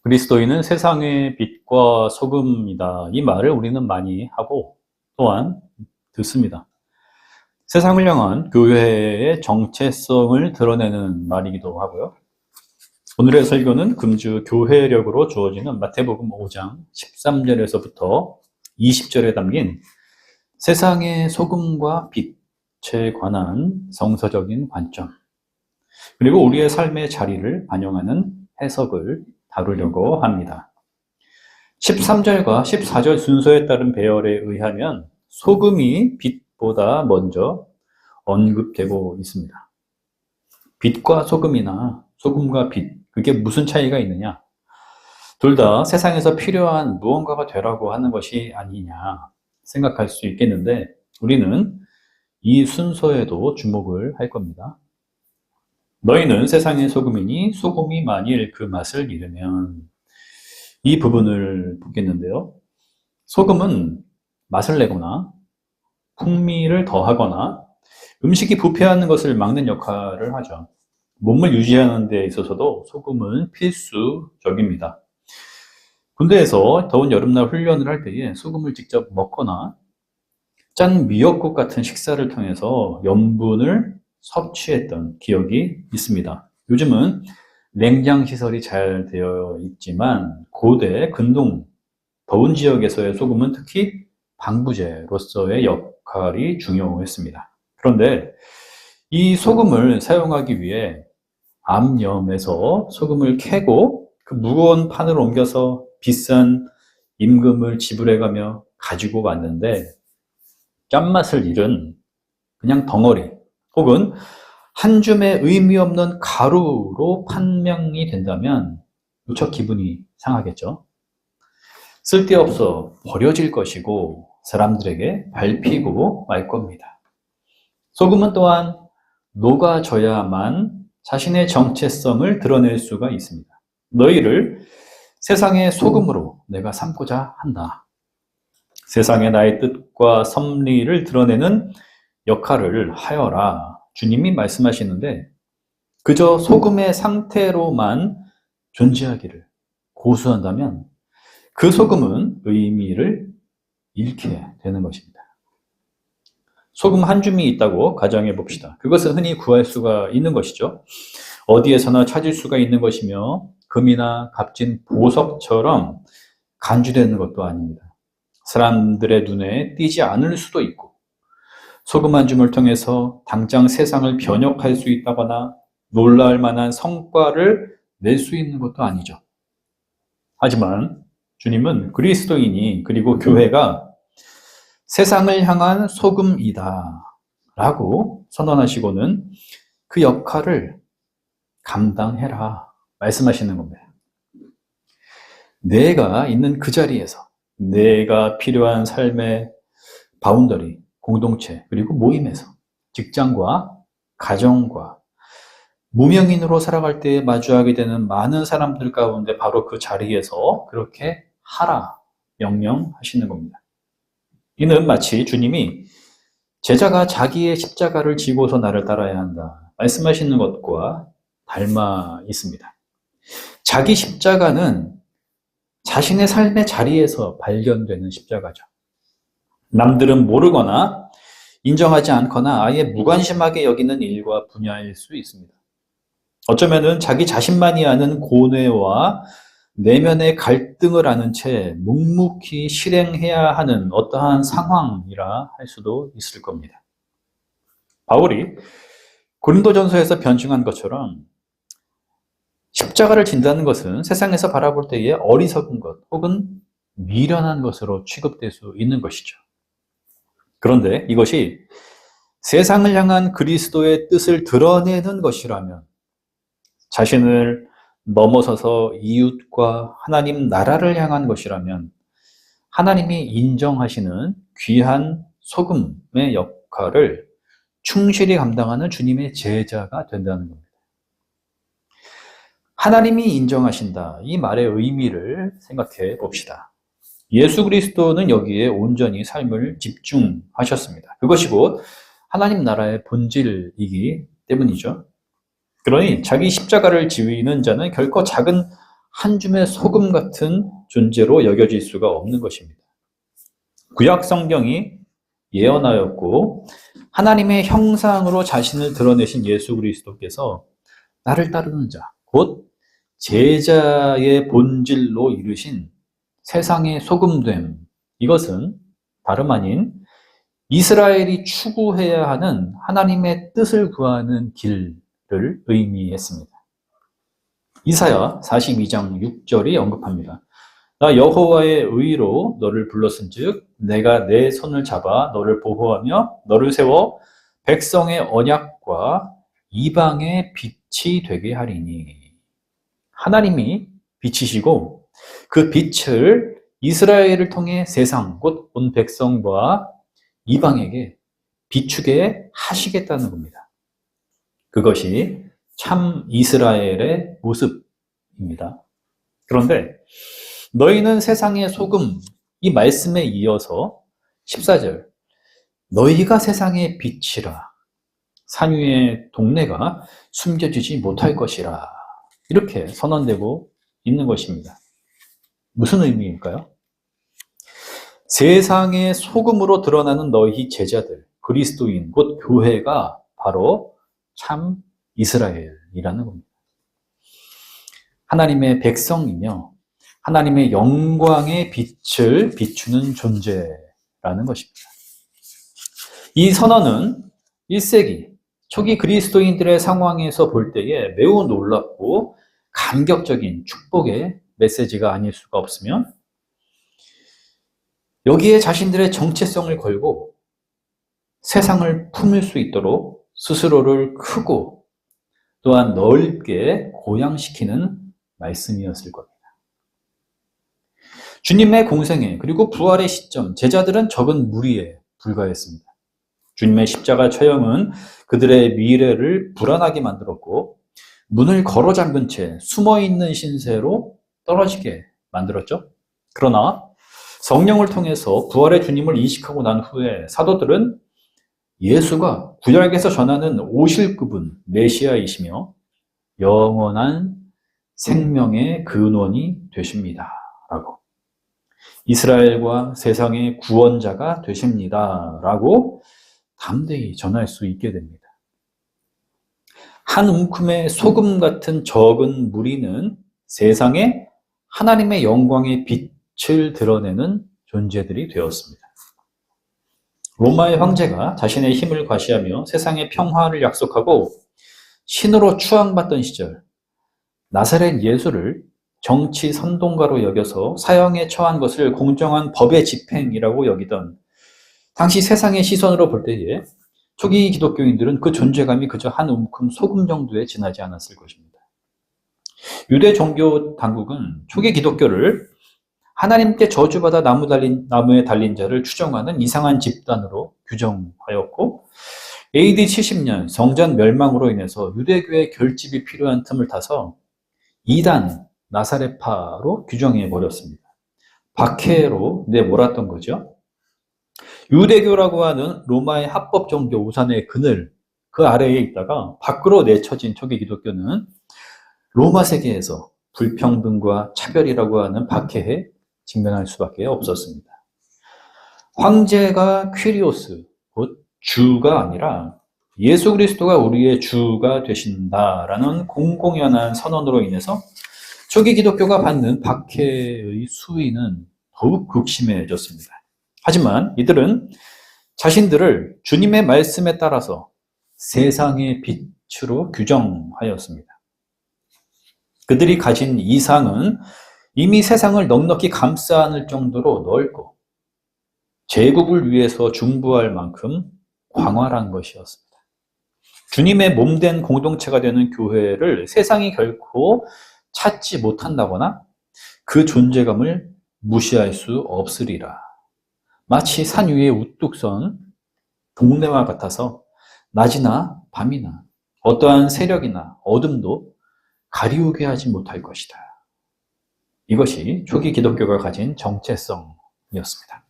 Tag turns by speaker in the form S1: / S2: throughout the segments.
S1: 그리스도인은 세상의 빛과 소금이다. 이 말을 우리는 많이 하고 또한 듣습니다. 세상을 향한 교회의 정체성을 드러내는 말이기도 하고요. 오늘의 설교는 금주 교회력으로 주어지는 마태복음 5장 13절에서부터 20절에 담긴 세상의 소금과 빛에 관한 성서적인 관점, 그리고 우리의 삶의 자리를 반영하는 해석을 다루려고 합니다. 13절과 14절 순서에 따른 배열에 의하면 소금이 빛보다 먼저 언급되고 있습니다. 빛과 소금이나 소금과 빛, 그게 무슨 차이가 있느냐? 둘 다 세상에서 필요한 무언가가 되라고 하는 것이 아니냐 생각할 수 있겠는데 우리는 이 순서에도 주목을 할 겁니다. 너희는 세상의 소금이니 소금이 만일 그 맛을 잃으면, 이 부분을 보겠는데요. 소금은 맛을 내거나 풍미를 더하거나 음식이 부패하는 것을 막는 역할을 하죠. 몸을 유지하는 데 있어서도 소금은 필수적입니다. 군대에서 더운 여름날 훈련을 할 때에 소금을 직접 먹거나 짠 미역국 같은 식사를 통해서 염분을 섭취했던 기억이 있습니다. 요즘은 냉장 시설이 잘 되어 있지만 고대 근동 더운 지역에서의 소금은 특히 방부제로서의 역할이 중요했습니다. 그런데 이 소금을 사용하기 위해 암염에서 소금을 캐고 그 무거운 판을 옮겨서 비싼 임금을 지불해가며 가지고 왔는데 짠맛을 잃은 그냥 덩어리 혹은 한 줌의 의미 없는 가루로 판명이 된다면 무척 기분이 상하겠죠. 쓸데없어 버려질 것이고 사람들에게 밟히고 말 겁니다. 소금은 또한 녹아져야만 자신의 정체성을 드러낼 수가 있습니다. 너희를 세상의 소금으로 내가 삼고자 한다. 세상에 나의 뜻과 섭리를 드러내는 역할을 하여라. 주님이 말씀하시는데 그저 소금의 상태로만 존재하기를 고수한다면 그 소금은 의미를 잃게 되는 것입니다. 소금 한 줌이 있다고 가정해 봅시다. 그것은 흔히 구할 수가 있는 것이죠. 어디에서나 찾을 수가 있는 것이며 금이나 값진 보석처럼 간주되는 것도 아닙니다. 사람들의 눈에 띄지 않을 수도 있고 소금 한 줌을 통해서 당장 세상을 변혁할 수 있다거나 놀랄 만한 성과를 낼 수 있는 것도 아니죠. 하지만 주님은 그리스도인이 그리고 교회가 세상을 향한 소금이다 라고 선언하시고는 그 역할을 감당해라 말씀하시는 겁니다. 내가 있는 그 자리에서 내가 필요한 삶의 바운더리, 공동체, 그리고 모임에서 직장과 가정과 무명인으로 살아갈 때 마주하게 되는 많은 사람들 가운데 바로 그 자리에서 그렇게 하라 명령하시는 겁니다. 이는 마치 주님이 제자가 자기의 십자가를 지고서 나를 따라야 한다 말씀하시는 것과 닮아 있습니다. 자기 십자가는 자신의 삶의 자리에서 발견되는 십자가죠. 남들은 모르거나 인정하지 않거나 아예 무관심하게 여기는 일과 분야일 수 있습니다. 어쩌면은 자기 자신만이 아는 고뇌와 내면의 갈등을 아는 채 묵묵히 실행해야 하는 어떠한 상황이라 할 수도 있을 겁니다. 바울이 고린도전서에서 변증한 것처럼 십자가를 진다는 것은 세상에서 바라볼 때에 어리석은 것 혹은 미련한 것으로 취급될 수 있는 것이죠. 그런데 이것이 세상을 향한 그리스도의 뜻을 드러내는 것이라면, 자신을 넘어서서 이웃과 하나님 나라를 향한 것이라면 하나님이 인정하시는 귀한 소금의 역할을 충실히 감당하는 주님의 제자가 된다는 겁니다. 하나님이 인정하신다. 이 말의 의미를 생각해 봅시다. 예수 그리스도는 여기에 온전히 삶을 집중하셨습니다. 그것이 곧 하나님 나라의 본질이기 때문이죠. 그러니 자기 십자가를 지위는 자는 결코 작은 한 줌의 소금 같은 존재로 여겨질 수가 없는 것입니다. 구약 성경이 예언하였고 하나님의 형상으로 자신을 드러내신 예수 그리스도께서 나를 따르는 자, 곧 제자의 본질로 이르신 세상의 소금됨, 이것은 다름 아닌 이스라엘이 추구해야 하는 하나님의 뜻을 구하는 길을 의미했습니다. 이사야 42장 6절이 언급합니다. 나 여호와의 의로 너를 불렀은즉 내가 내 손을 잡아 너를 보호하며 너를 세워 백성의 언약과 이방의 빛이 되게 하리니. 하나님이 빛이시고 그 빛을 이스라엘을 통해 세상 곧 온 백성과 이방에게 비추게 하시겠다는 겁니다. 그것이 참 이스라엘의 모습입니다. 그런데 너희는 세상의 소금, 이 말씀에 이어서 14절 너희가 세상의 빛이라 산 위의 동네가 숨겨지지 못할 것이라 이렇게 선언되고 있는 것입니다. 무슨 의미일까요? 세상의 소금으로 드러나는 너희 제자들, 그리스도인, 곧 교회가 바로 참 이스라엘이라는 겁니다. 하나님의 백성이며 하나님의 영광의 빛을 비추는 존재라는 것입니다. 이 선언은 1세기 초기 그리스도인들의 상황에서 볼 때에 매우 놀랍고 감격적인 축복의 메시지가 아닐 수가 없으며 여기에 자신들의 정체성을 걸고 세상을 품을 수 있도록 스스로를 크고 또한 넓게 고양시키는 말씀이었을 겁니다. 주님의 공생애 그리고 부활의 시점, 제자들은 적은 무리에 불과했습니다. 주님의 십자가 처형은 그들의 미래를 불안하게 만들었고 문을 걸어 잠근 채 숨어있는 신세로 떨어지게 만들었죠. 그러나 성령을 통해서 부활의 주님을 인식하고 난 후에 사도들은 예수가 구약에서 전하는 오실 그분 메시아이시며 영원한 생명의 근원이 되십니다 라고 이스라엘과 세상의 구원자가 되십니다 라고 담대히 전할 수 있게 됩니다. 한 움큼의 소금 같은 적은 무리는 세상에 하나님의 영광의 빛을 드러내는 존재들이 되었습니다. 로마의 황제가 자신의 힘을 과시하며 세상의 평화를 약속하고 신으로 추앙받던 시절 나사렛 예수를 정치 선동가로 여겨서 사형에 처한 것을 공정한 법의 집행이라고 여기던 당시 세상의 시선으로 볼 때에 초기 기독교인들은 그 존재감이 그저 한 움큼 소금 정도에 지나지 않았을 것입니다. 유대 종교 당국은 초기 기독교를 하나님께 저주받아 나무에 달린 자를 추종하는 이상한 집단으로 규정하였고 AD 70년 성전 멸망으로 인해서 유대교의 결집이 필요한 틈을 타서 이단 나사렛파로 규정해 버렸습니다. 박해로 내몰았던 거죠. 유대교라고 하는 로마의 합법 종교 우산의 그늘 그 아래에 있다가 밖으로 내쳐진 초기 기독교는 로마 세계에서 불평등과 차별이라고 하는 박해에 직면할 수밖에 없었습니다. 황제가 퀴리오스, 곧 주가 아니라 예수 그리스도가 우리의 주가 되신다라는 공공연한 선언으로 인해서 초기 기독교가 받는 박해의 수위는 더욱 극심해졌습니다. 하지만 이들은 자신들을 주님의 말씀에 따라서 세상의 빛으로 규정하였습니다. 그들이 가진 이상은 이미 세상을 넉넉히 감싸 안을 정도로 넓고 제국을 위해서 중부할 만큼 광활한 것이었습니다. 주님의 몸된 공동체가 되는 교회를 세상이 결코 찾지 못한다거나 그 존재감을 무시할 수 없으리라. 마치 산 위에 우뚝 선 동네와 같아서 낮이나 밤이나 어떠한 세력이나 어둠도 가리우게 하지 못할 것이다. 이것이 초기 기독교가 가진 정체성이었습니다.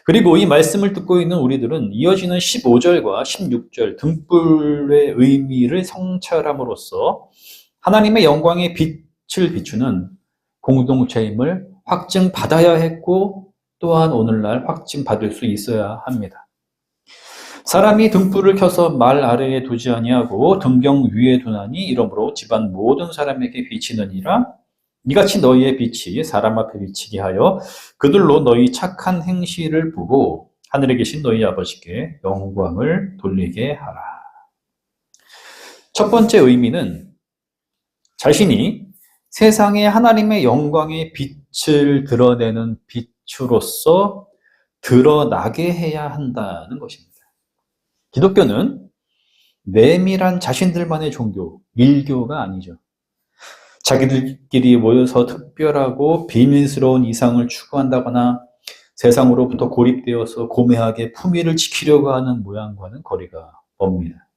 S1: 그리고 이 말씀을 듣고 있는 우리들은 이어지는 15절과 16절 등불의 의미를 성찰함으로써 하나님의 영광의 빛 빛을 비추는 공동체임을 확증받아야 했고 또한 오늘날 확증받을 수 있어야 합니다. 사람이 등불을 켜서 말 아래에 두지 아니하고 등경 위에 두나니 이러므로 집안 모든 사람에게 비치느니라. 이같이 너희의 빛이 사람 앞에 비치게 하여 그들로 너희 착한 행실을 보고 하늘에 계신 너희 아버지께 영광을 돌리게 하라. 첫 번째 의미는 자신이 세상에 하나님의 영광의 빛을 드러내는 빛으로서 드러나게 해야 한다는 것입니다. 기독교는 내밀한 자신들만의 종교, 일교가 아니죠. 자기들끼리 모여서 특별하고 비밀스러운 이상을 추구한다거나 세상으로부터 고립되어서 고매하게 품위를 지키려고 하는 모양과는 거리가 멉니다.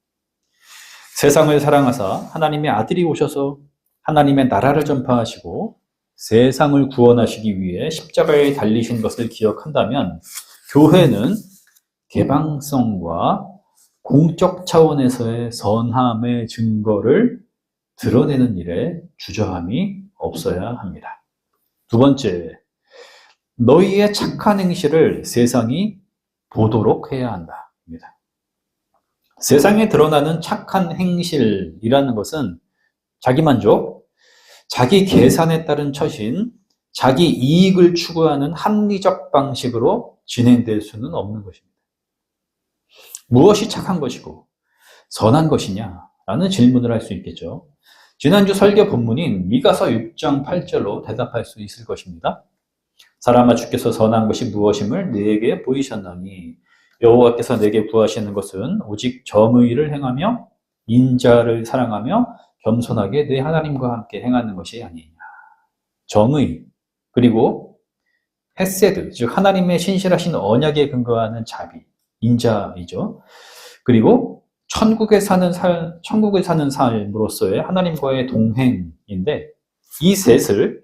S1: 세상을 사랑하사 하나님의 아들이 오셔서 하나님의 나라를 전파하시고 세상을 구원하시기 위해 십자가에 달리신 것을 기억한다면 교회는 개방성과 공적 차원에서의 선함의 증거를 드러내는 일에 주저함이 없어야 합니다. 두 번째, 너희의 착한 행실을 세상이 보도록 해야 한다. 세상에 드러나는 착한 행실이라는 것은 자기만족, 자기 계산에 따른 처신, 자기 이익을 추구하는 합리적 방식으로 진행될 수는 없는 것입니다. 무엇이 착한 것이고 선한 것이냐라는 질문을 할 수 있겠죠. 지난주 설교 본문인 미가서 6장 8절로 대답할 수 있을 것입니다. 사람아 주께서 선한 것이 무엇임을 네게 보이셨나니 여호와께서 내게 구하시는 것은 오직 정의를 행하며 인자를 사랑하며 겸손하게 내 하나님과 함께 행하는 것이 아니냐. 정의 그리고 헤세드 즉 하나님의 신실하신 언약에 근거하는 자비 인자이죠. 그리고 천국을 사는 삶으로서의 하나님과의 동행인데 이 셋을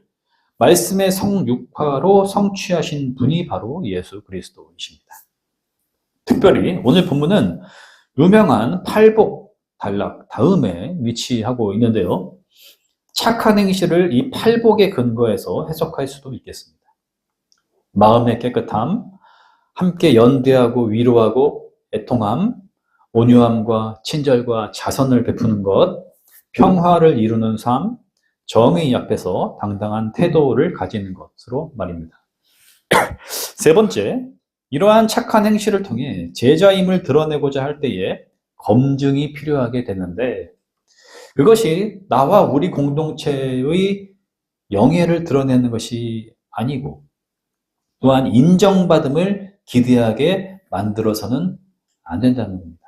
S1: 말씀의 성육화로 성취하신 분이 바로 예수 그리스도이십니다. 특별히 오늘 본문은 유명한 팔복 단락 다음에 위치하고 있는데요. 착한 행실을 이 팔복의 근거에서 해석할 수도 있겠습니다. 마음의 깨끗함, 함께 연대하고 위로하고 애통함, 온유함과 친절과 자선을 베푸는 것, 평화를 이루는 삶, 정의 앞에서 당당한 태도를 가지는 것으로 말입니다. 세 번째, 이러한 착한 행실을 통해 제자임을 드러내고자 할 때에 검증이 필요하게 되는데 그것이 나와 우리 공동체의 영예를 드러내는 것이 아니고 또한 인정받음을 기대하게 만들어서는 안 된다는 겁니다.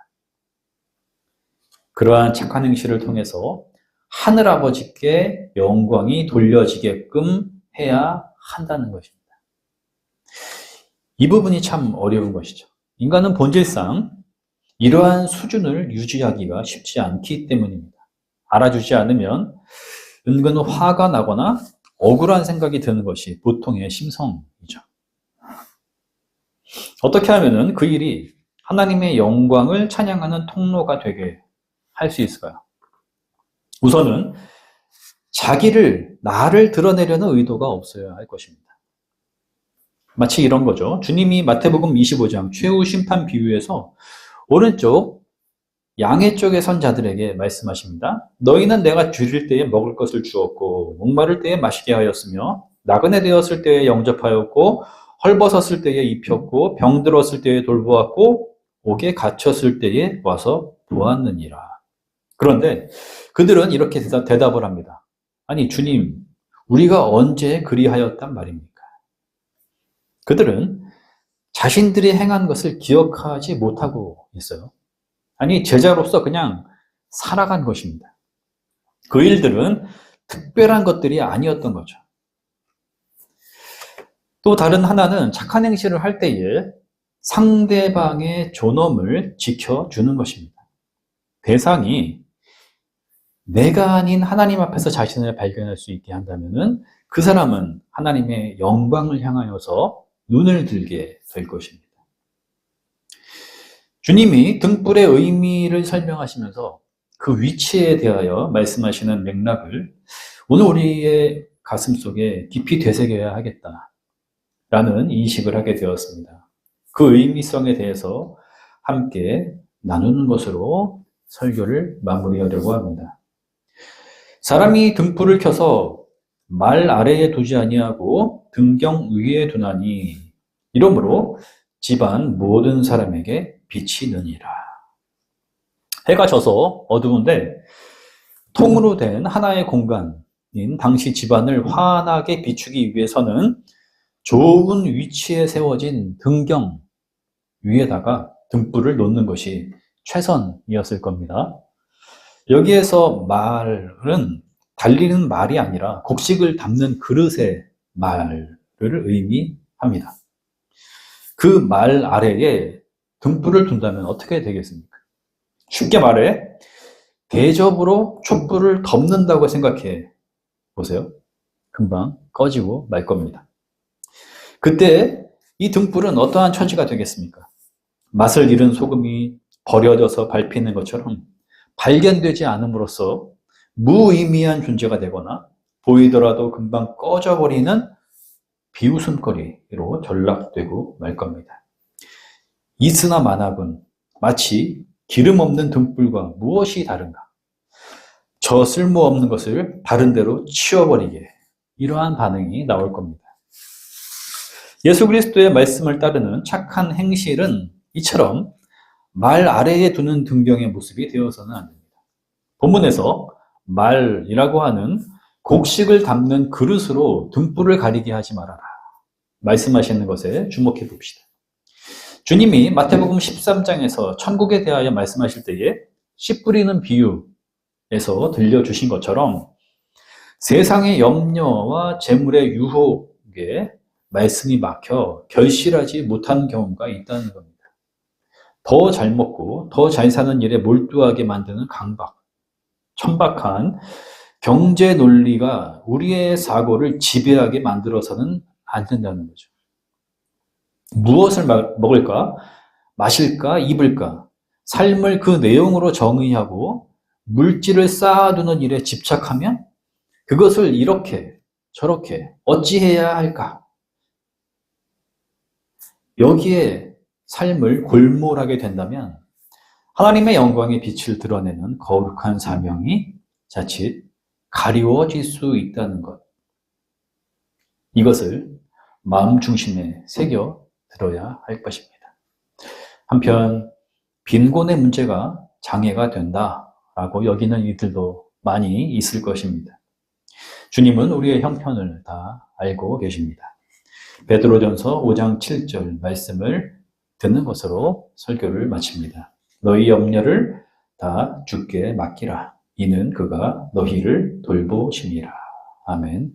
S1: 그러한 착한 행실을 통해서 하늘아버지께 영광이 돌려지게끔 해야 한다는 것입니다. 이 부분이 참 어려운 것이죠. 인간은 본질상 이러한 수준을 유지하기가 쉽지 않기 때문입니다. 알아주지 않으면 은근 화가 나거나 억울한 생각이 드는 것이 보통의 심성이죠. 어떻게 하면 그 일이 하나님의 영광을 찬양하는 통로가 되게 할 수 있을까요? 우선은 나를 드러내려는 의도가 없어야 할 것입니다. 마치 이런 거죠. 주님이 마태복음 25장 최후 심판 비유에서 오른쪽 양의 쪽에 선 자들에게 말씀하십니다. 너희는 내가 줄일 때에 먹을 것을 주었고 목마를 때에 마시게 하였으며 나그네 되었을 때에 영접하였고 헐벗었을 때에 입혔고 병들었을 때에 돌보았고 옥에 갇혔을 때에 와서 보았느니라. 그런데 그들은 이렇게 대답을 합니다. 아니 주님, 우리가 언제 그리하였단 말입니까? 그들은 자신들이 행한 것을 기억하지 못하고 있어요. 아니 제자로서 그냥 살아간 것입니다. 그 일들은 특별한 것들이 아니었던 거죠. 또 다른 하나는 착한 행실을 할 때에 상대방의 존엄을 지켜주는 것입니다. 대상이 내가 아닌 하나님 앞에서 자신을 발견할 수 있게 한다면 그 사람은 하나님의 영광을 향하여서 눈을 들게 될 것입니다. 주님이 등불의 의미를 설명하시면서 그 위치에 대하여 말씀하시는 맥락을 오늘 우리의 가슴 속에 깊이 되새겨야 하겠다라는 인식을 하게 되었습니다. 그 의미성에 대해서 함께 나누는 것으로 설교를 마무리하려고 합니다. 사람이 등불을 켜서 말 아래에 두지 아니하고 등경 위에 두나니 이러므로 집안 모든 사람에게 빛이 느니라. 해가 져서 어두운데 통으로 된 하나의 공간인 당시 집안을 환하게 비추기 위해서는 좋은 위치에 세워진 등경 위에다가 등불을 놓는 것이 최선이었을 겁니다. 여기에서 말은 달리는 말이 아니라 곡식을 담는 그릇의 말을 의미합니다. 그 말 아래에 등불을 둔다면 어떻게 되겠습니까? 쉽게 말해 대접으로 촛불을 덮는다고 생각해 보세요. 금방 꺼지고 말 겁니다. 그때 이 등불은 어떠한 처지가 되겠습니까? 맛을 잃은 소금이 버려져서 밟히는 것처럼 발견되지 않음으로써 무의미한 존재가 되거나 보이더라도 금방 꺼져버리는 비웃음거리로 전락되고 말 겁니다. 이스나 만학은 마치 기름 없는 등불과 무엇이 다른가? 저 쓸모없는 것을 다른 데로 치워버리게, 이러한 반응이 나올 겁니다. 예수 그리스도의 말씀을 따르는 착한 행실은 이처럼 말 아래에 두는 등경의 모습이 되어서는 안 됩니다. 본문에서 말이라고 하는 곡식을 담는 그릇으로 등불을 가리게 하지 말아라 말씀하시는 것에 주목해 봅시다. 주님이 마태복음 13장에서 천국에 대하여 말씀하실 때에 씨 뿌리는 비유에서 들려주신 것처럼 세상의 염려와 재물의 유혹에 말씀이 막혀 결실하지 못하는 경우가 있다는 겁니다. 더 잘 먹고 더 잘 사는 일에 몰두하게 만드는 강박, 천박한 경제 논리가 우리의 사고를 지배하게 만들어서는 안 된다는 거죠. 무엇을 먹을까, 마실까, 입을까, 삶을 그 내용으로 정의하고 물질을 쌓아두는 일에 집착하면 그것을 이렇게 저렇게 어찌해야 할까? 여기에 삶을 골몰하게 된다면 하나님의 영광의 빛을 드러내는 거룩한 사명이 자칫 가리워질 수 있다는 것. 이것을 마음 중심에 새겨 들어야 할 것입니다. 한편 빈곤의 문제가 장애가 된다라고 여기는 이들도 많이 있을 것입니다. 주님은 우리의 형편을 다 알고 계십니다. 베드로전서 5장 7절 말씀을 듣는 것으로 설교를 마칩니다. 너희 염려를 다 주께 맡기라. 이는 그가 너희를 돌보심이라. 아멘.